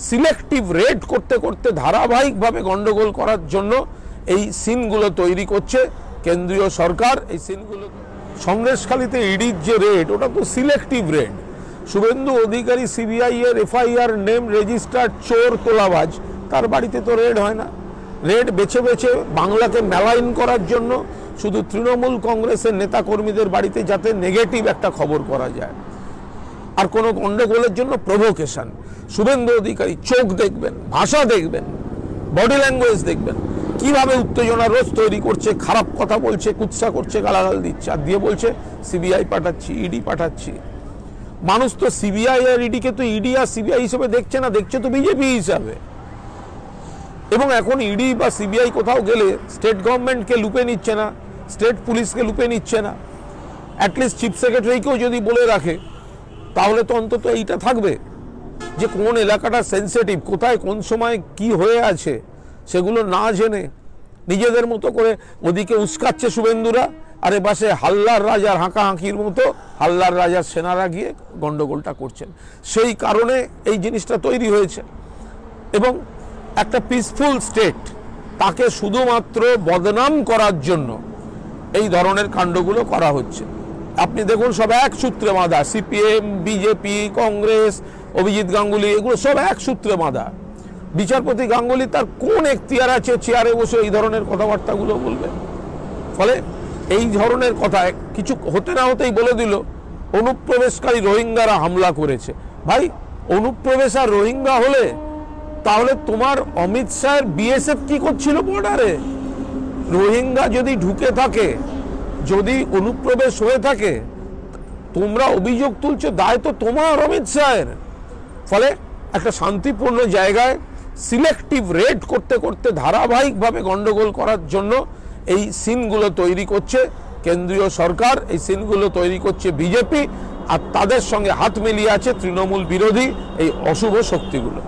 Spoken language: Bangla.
সিলেক্টিভ রেড করতে করতে ধারাবাহিকভাবে গন্ডগোল করার জন্য এই সিনগুলো তৈরি করছে কেন্দ্রীয় সরকার। এই সিনগুলো সন্দেশখালীতে ইডির যে রেড, ওটা তো selective red. Suvendu Adhikari CBI এর এফআইআর নেম রেজিস্টার্ড চোর তোলাবাজ, তার বাড়িতে তো রেড হয় না। রেড বেছে বেছে বাংলাকে মেলাইন করার জন্য শুধু তৃণমূল কংগ্রেসের নেতাকর্মীদের বাড়িতে, যাতে নেগেটিভ একটা খবর করা যায়, আর কোনো গন্ডগোলের জন্য প্রভোকেশন। শুভেন্দু অধিকারী চোখ দেখবেন, ভাষা দেখবেন, বডি ল্যাঙ্গুয়েজ দেখবেন, কিভাবে উত্তেজনা রোজ তৈরি করছে, খারাপ কথা বলছে, কুৎসা করছে, গালাগাল দিচ্ছে, আর দিয়ে বলছে সিবিআই পাঠাচ্ছি, ইডি পাঠাচ্ছি। মানুষ তো সিবিআই আর ইডিকে তো ইডি আর সিবিআই হিসেবে দেখছে না, দেখছে তো বিজেপি হিসাবে। এবং এখন ইডি বা সিবিআই কোথাও গেলে স্টেট গভর্নমেন্টকে লুপে নিচ্ছে না, স্টেট পুলিশকে লুপে নিচ্ছে না। অ্যাটলিস্ট চিফ সেক্রেটারিকেও যদি বলে রাখে, তাহলে তো অন্তত এইটা থাকবে যে কোন এলাকাটা সেন্সিটিভ, কোথায় কোন সময় কি হয়ে আছে, সেগুলো না জেনে নিজেদের মতো করে ওদিকে উস্কাচ্ছে শুভেন্দুরা, আর এ পাশে হাল্লার রাজার হাঁকাহাঁকির মতো হাল্লার রাজার সেনারা গিয়ে গন্ডগোলটা করছেন। সেই কারণে এই জিনিসটা তৈরি হয়েছে। এবং একটা পিসফুল স্টেট, তাকে শুধুমাত্র বদনাম করার জন্য এই ধরনের কাণ্ডগুলো করা হচ্ছে। আপনি দেখুন, সব এক সূত্রে বাঁধা, সিপিএম, বিজেপি, কংগ্রেস, অভিজিৎ গাঙ্গুলি, এগুলো সব এক সূত্রে বাঁধা। বিচারপতি গাঙ্গুলি তার কোন এখতিয়ার আছে চেয়ারে বসে এই ধরনের কথাবার্তাগুলো বলবে? ফলে এই ধরনের কথা কিছু হতে না হতেই বলে দিল অনুপ্রবেশকারী রোহিঙ্গারা হামলা করেছে। ভাই, অনুপ্রবেশ আর রোহিঙ্গা হলে তাহলে তোমার অমিত শাহের বিএসএফ কি করছিল বর্ডারে? রোহিঙ্গা যদি ঢুকে থাকে, যদি অনুপ্রবেশ হয়ে থাকে, তোমরা অভিযোগ তুলছো, দায় তো তোমার অমিত শাহের। ফলে একটা শান্তিপূর্ণ জায়গায় সিলেক্টিভ রেড করতে করতে ধারাবাহিকভাবে গন্ডগোল করার জন্য এই সিনগুলো তৈরি করছে কেন্দ্রীয় সরকার, এই সিনগুলো তৈরি করছে বিজেপি, আর তাদের সঙ্গে হাত মিলিয়ে আছে তৃণমূল বিরোধী এই অশুভ শক্তিগুলো।